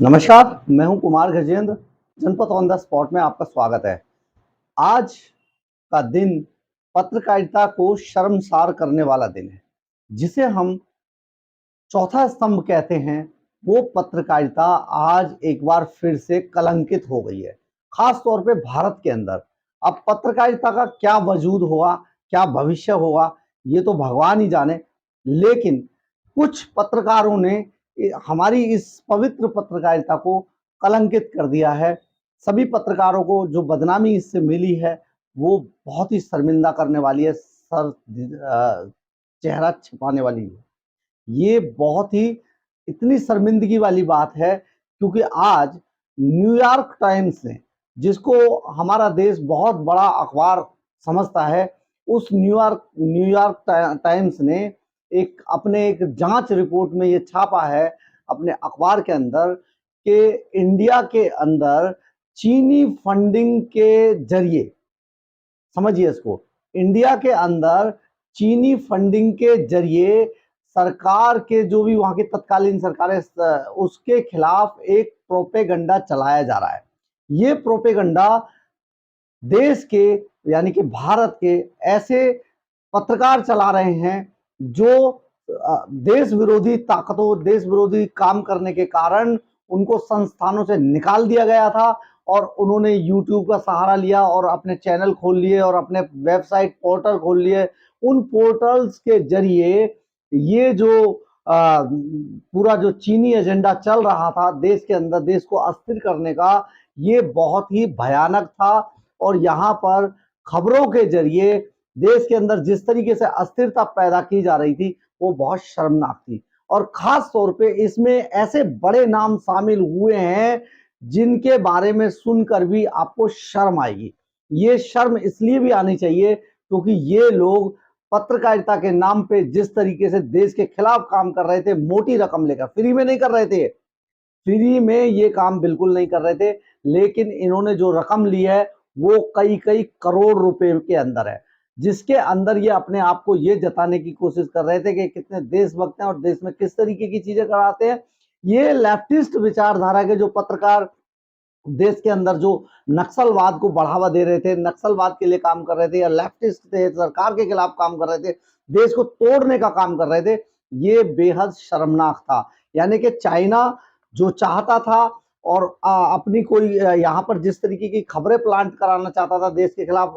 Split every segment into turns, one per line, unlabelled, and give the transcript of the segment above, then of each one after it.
नमस्कार, मैं हूं कुमार गजेंद्र। जनपद ऑन द स्पॉट में आपका स्वागत है। आज का दिन पत्रकारिता को शर्मसार करने वाला दिन है, जिसे हम चौथा स्तंभ कहते हैं। वो पत्रकारिता आज एक बार फिर से कलंकित हो गई है, खास तौर पे भारत के अंदर। अब पत्रकारिता का क्या वजूद होगा, क्या भविष्य होगा, ये तो भगवान ही जाने। लेकिन कुछ पत्रकारों ने हमारी इस पवित्र पत्रकारिता को कलंकित कर दिया है। सभी पत्रकारों को जो बदनामी इससे मिली है, वो बहुत ही शर्मिंदा करने वाली है, चेहरा छिपाने वाली है। ये बहुत ही इतनी शर्मिंदगी वाली बात है, क्योंकि आज न्यूयॉर्क टाइम्स ने, जिसको हमारा देश बहुत बड़ा अखबार समझता है, उस न्यूयॉर्क टाइम्स ने एक जांच रिपोर्ट में ये छापा है अपने अखबार के अंदर कि इंडिया के अंदर चीनी फंडिंग के जरिए, समझिए इसको, इंडिया के अंदर चीनी फंडिंग के जरिए सरकार के जो भी वहां की तत्कालीन सरकार है, उसके खिलाफ एक प्रोपेगंडा चलाया जा रहा है। ये प्रोपेगंडा देश के, यानी कि भारत के ऐसे पत्रकार चला रहे हैं जो देश विरोधी ताकतों, देश विरोधी काम करने के कारण उनको संस्थानों से निकाल दिया गया था, और उन्होंने यूट्यूब का सहारा लिया और अपने चैनल खोल लिए और अपने वेबसाइट पोर्टल खोल लिए। उन पोर्टल्स के जरिए ये जो पूरा जो चीनी एजेंडा चल रहा था देश के अंदर, देश को अस्थिर करने का, ये बहुत ही भयानक था। और यहाँ पर खबरों के जरिए देश के अंदर जिस तरीके से अस्थिरता पैदा की जा रही थी, वो बहुत शर्मनाक थी। और खास तौर पे इसमें ऐसे बड़े नाम शामिल हुए हैं जिनके बारे में सुनकर भी आपको शर्म आएगी। ये शर्म इसलिए भी आनी चाहिए क्योंकि ये लोग पत्रकारिता के नाम पे जिस तरीके से देश के खिलाफ काम कर रहे थे, मोटी रकम लेकर, फ्री में नहीं कर रहे थे, फ्री में ये काम बिल्कुल नहीं कर रहे थे, लेकिन इन्होंने जो रकम ली है वो कई कई करोड़ रुपए के अंदर है, जिसके अंदर ये अपने आप को ये जताने की कोशिश कर रहे थे कि कितने देशभक्त हैं और देश में किस तरीके की चीजें कराते हैं। ये लेफ्टिस्ट विचारधारा के जो पत्रकार देश के अंदर जो नक्सलवाद को बढ़ावा दे रहे थे, नक्सलवाद के लिए काम कर रहे थे, या लेफ्टिस्ट थे, सरकार के खिलाफ काम कर रहे थे, देश को तोड़ने का काम कर रहे थे, ये बेहद शर्मनाक था। यानी कि चाइना जो चाहता था और अपनी कोई यहाँ पर जिस तरीके की खबरें प्लांट कराना चाहता था, देश के खिलाफ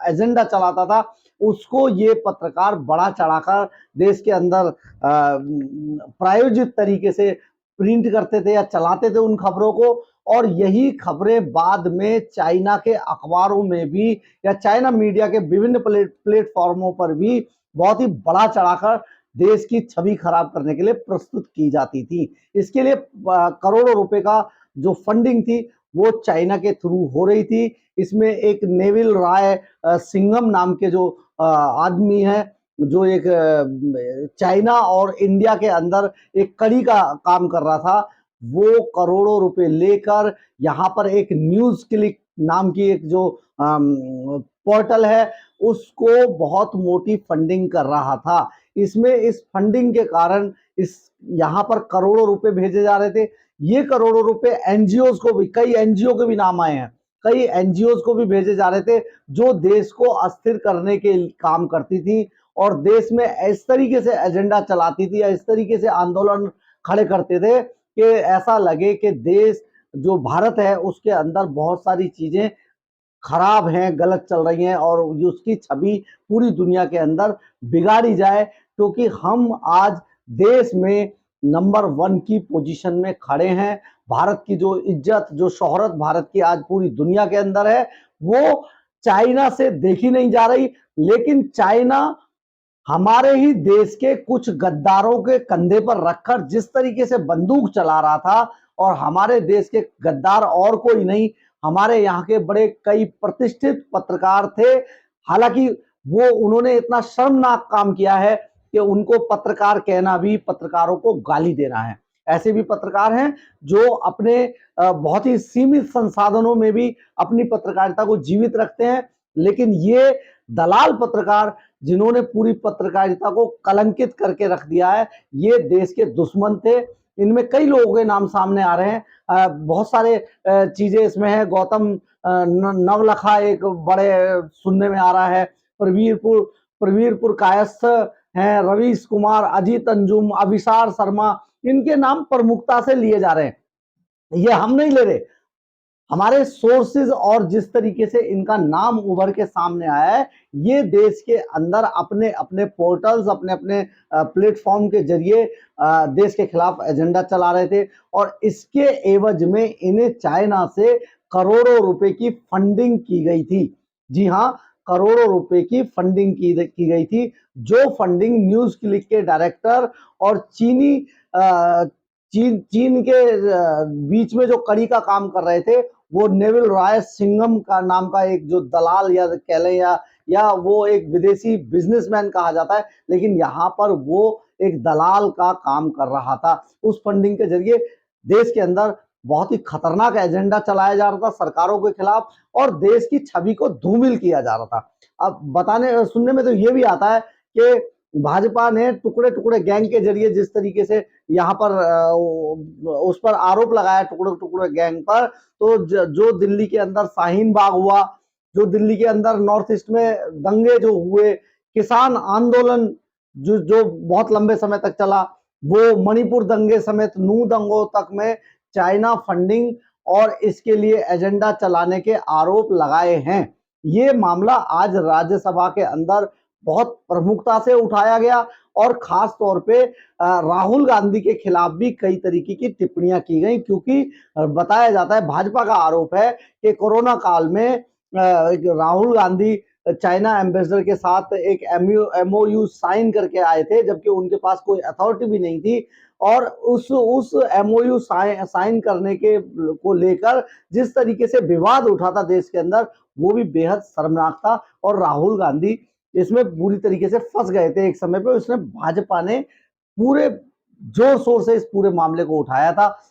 एजेंडा चलाता था, उसको ये पत्रकार बड़ा चढ़ाकर देश के अंदर प्रायोजित तरीके से प्रिंट करते थे या चलाते थे उन खबरों को। और यही खबरें बाद में चाइना के अखबारों में भी या चाइना मीडिया के विभिन्न प्लेटफॉर्मों पर भी बहुत ही बड़ा चढ़ाकर देश की छवि खराब करने के लिए प्रस्तुत की जाती थी। इसके लिए करोड़ों रुपए का जो फंडिंग थी वो चाइना के थ्रू हो रही थी। इसमें एक नेविल राय सिंघम नाम के जो आदमी है, जो एक चाइना और इंडिया के अंदर एक कड़ी का काम कर रहा था, वो करोड़ों रुपए लेकर यहाँ पर एक न्यूज क्लिक नाम की एक जो पोर्टल है, उसको बहुत मोटी फंडिंग कर रहा था। इसमें इस फंडिंग के कारण इस यहाँ पर करोड़ों रुपए भेजे जा रहे थे। ये करोड़ों रुपए एनजीओ को भी, कई एनजीओ के भी नाम आए हैं, कई एनजीओ को भी भेजे जा रहे थे जो देश को अस्थिर करने के काम करती थी और देश में इस तरीके से एजेंडा चलाती थी या इस तरीके से आंदोलन खड़े करते थे कि ऐसा लगे कि देश जो भारत है उसके अंदर बहुत सारी चीजें खराब हैं, गलत चल रही हैं और उसकी छवि पूरी दुनिया के अंदर बिगाड़ी जाए, क्योंकि हम आज देश में नंबर 1 की पोजीशन में खड़े हैं। भारत की जो इज्जत, जो शोहरत भारत की आज पूरी दुनिया के अंदर है, वो चाइना से देखी नहीं जा रही। लेकिन चाइना हमारे ही देश के कुछ गद्दारों के कंधे पर रखकर जिस तरीके से बंदूक चला रहा था, और हमारे देश के गद्दार और कोई नहीं, हमारे यहाँ के बड़े कई प्रतिष्ठित पत्रकार थे। हालांकि वो उन्होंने इतना शर्मनाक काम किया है कि उनको पत्रकार कहना भी पत्रकारों को गाली देना है। ऐसे भी पत्रकार हैं जो अपने बहुत ही सीमित संसाधनों में भी अपनी पत्रकारिता को जीवित रखते हैं, लेकिन ये दलाल पत्रकार जिन्होंने पूरी पत्रकारिता को कलंकित करके रख दिया है, ये देश के दुश्मन थे। इनमें कई लोगों के नाम सामने आ रहे हैं, बहुत सारे चीजें इसमें है। गौतम नवलखा एक बड़े सुनने में आ रहा है, प्रवीरपुर कायस्थ हैं, रवीश कुमार, अजीत अंजुम, अभिसार शर्मा, इनके नाम प्रमुखता से लिए जा रहे हैं। ये हम नहीं ले रहे, हमारे सोर्सेज और जिस तरीके से इनका नाम उभर के सामने आया है, ये देश के अंदर अपने अपने पोर्टल्स, अपने अपने प्लेटफॉर्म के जरिए देश के खिलाफ एजेंडा चला रहे थे, और इसके एवज में इन्हें चाइना से करोड़ों रुपए की फंडिंग की गई थी। जी हाँ, करोड़ों रुपए की फंडिंग की गई थी, जो फंडिंग न्यूज क्लिक के डायरेक्टर और चीन के बीच में जो कड़ी का काम कर रहे थे, वो नेविल राय सिंघम का नाम का एक जो दलाल या कह लें या वो एक विदेशी बिजनेसमैन कहा जाता है, लेकिन यहाँ पर वो एक दलाल का काम कर रहा था। उस फंडिंग के जरिए देश के अंदर बहुत ही खतरनाक एजेंडा चलाया जा रहा था सरकारों के खिलाफ, और देश की छवि को धूमिल किया जा रहा था। अब सुनने में तो ये भी आता है कि भाजपा ने टुकड़े टुकड़े गैंग के जरिए जिस तरीके से यहाँ पर उस पर आरोप लगाया, टुकड़े टुकड़े गैंग पर, तो जो दिल्ली के अंदर शाहीन बाग हुआ, जो दिल्ली के अंदर नॉर्थ ईस्ट में दंगे जो हुए, किसान आंदोलन जो बहुत लंबे समय तक चला, वो मणिपुर दंगे समेत नू दंगों तक में चाइना फंडिंग और इसके लिए एजेंडा चलाने के आरोप लगाए हैं। ये मामला आज राज्यसभा के अंदर बहुत प्रमुखता से उठाया गया, और खास तौर पे राहुल गांधी के खिलाफ भी कई तरीके की टिप्पणियां की गई, क्योंकि बताया जाता है, भाजपा का आरोप है कि कोरोना काल में राहुल गांधी चाइना एम्बेसडर के साथ एक एमओयू साइन करके आए थे, जबकि उनके पास कोई अथॉरिटी भी नहीं थी, और उस एमओयू साइन करने के को लेकर जिस तरीके से विवाद उठा था देश के अंदर, वो भी बेहद शर्मनाक था, और राहुल गांधी इसमें पूरी तरीके से फंस गए थे एक समय पे। उसने भाजपा ने पूरे जोर शोर से इस पूरे मामले को उठाया था,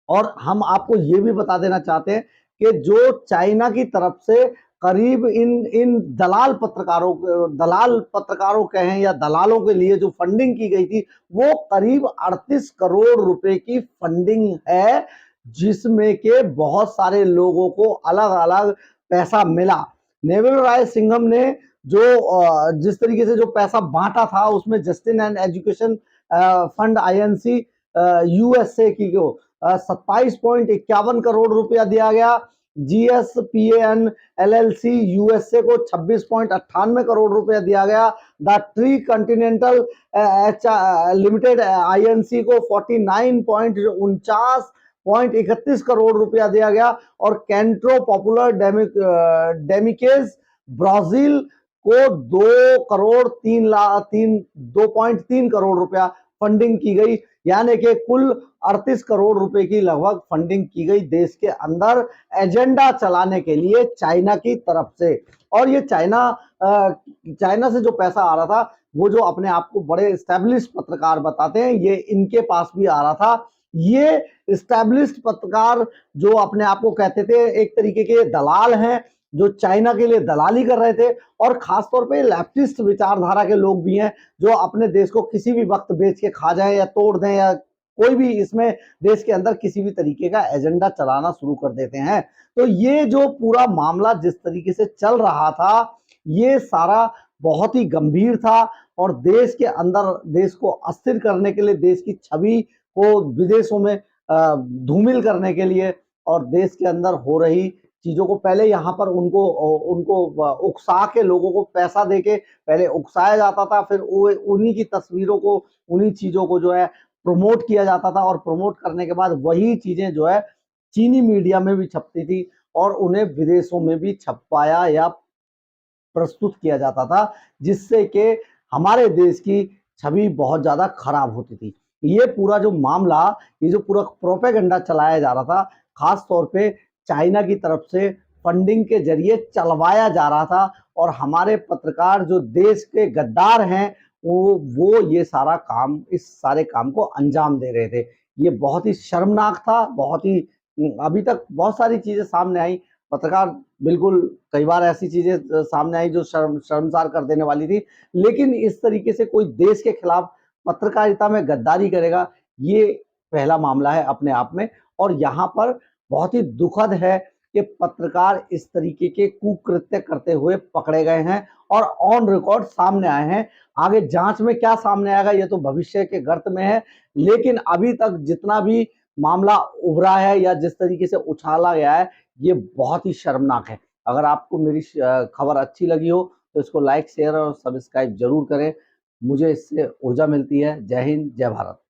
और हम आपको ये भी बता देना चाहते हैं कि जो चाइना की तरफ से करीब इन दलाल पत्रकारों कहें या दलालों के लिए जो फंडिंग की गई थी, वो करीब 38 करोड़ रुपए की फंडिंग है, जिसमें के बहुत सारे लोगों को अलग अलग पैसा मिला। नेविल राय सिंघम ने जिस तरीके से जो पैसा बांटा था, उसमें justice and education fund INC USA की को 27.51 करोड़ रुपया दिया गया, GSPAN LLC यूएसए को 26.98 करोड़ रुपया दिया गया, the tree Continental limited INC को 49.31 करोड़ रुपया दिया गया, और कैंट्रो पॉपुलर डेमिकेज ब्राजील को 2.3 करोड़ रुपया फंडिंग की गई, यानी कि कुल 38 करोड़ रुपए की लगभग फंडिंग की गई देश के अंदर एजेंडा चलाने के लिए चाइना की तरफ से। और ये चाइना से जो पैसा आ रहा था, वो जो अपने आप को बड़े एस्टैब्लिश पत्रकार बताते हैं, ये इनके पास भी आ रहा था। ये एस्टैब्लिश्ड पत्रकार जो अपने आप को कहते थे एक तरीके के दलाल हैं, जो चाइना के लिए दलाली कर रहे थे, और खासतौर पे लेफ्टिस्ट विचारधारा के लोग भी हैं, जो अपने देश को किसी भी वक्त बेच के खा जाए या तोड़ दें, या कोई भी इसमें देश के अंदर किसी भी तरीके का एजेंडा चलाना शुरू कर देते हैं। तो ये जो पूरा मामला जिस तरीके से चल रहा था, ये सारा बहुत ही गंभीर था, और देश के अंदर देश को अस्थिर करने के लिए, देश की छवि को विदेशों में धूमिल करने के लिए, और देश के अंदर हो रही चीजों को पहले यहाँ पर उनको उकसा के, लोगों को पैसा देके पहले उकसाया जाता था, फिर उन्हीं की तस्वीरों को, उन्हीं चीजों को जो है प्रमोट किया जाता था, और प्रमोट करने के बाद वही चीजें जो है चीनी मीडिया में भी छपती थी, और उन्हें विदेशों में भी छपाया या प्रस्तुत किया जाता था, जिससे कि हमारे देश की छवि बहुत ज्यादा खराब होती थी। ये पूरा जो मामला, ये जो पूरा प्रोपेगेंडा चलाया जा रहा था, खास तौर पे चाइना की तरफ से फंडिंग के जरिए चलवाया जा रहा था, और हमारे पत्रकार जो देश के गद्दार हैं, वो ये सारा काम, इस सारे काम को अंजाम दे रहे थे। ये बहुत ही शर्मनाक था, बहुत ही, अभी तक बहुत सारी चीजें सामने आई, पत्रकार बिल्कुल कई बार ऐसी चीजें सामने आई जो शर्मसार कर देने वाली थी, लेकिन इस तरीके से कोई देश के खिलाफ पत्रकारिता में गद्दारी करेगा, ये पहला मामला है अपने आप में। और यहाँ पर बहुत ही दुखद है कि पत्रकार इस तरीके के कुकृत्य करते हुए पकड़े गए हैं और ऑन रिकॉर्ड सामने आए हैं। आगे जांच में क्या सामने आएगा ये तो भविष्य के गर्त में है, लेकिन अभी तक जितना भी मामला उभरा है या जिस तरीके से उछाला गया है, ये बहुत ही शर्मनाक है। अगर आपको मेरी खबर अच्छी लगी हो तो इसको लाइक, शेयर और सब्सक्राइब जरूर करें। मुझे इससे ऊर्जा मिलती है। जय हिंद, जय भारत।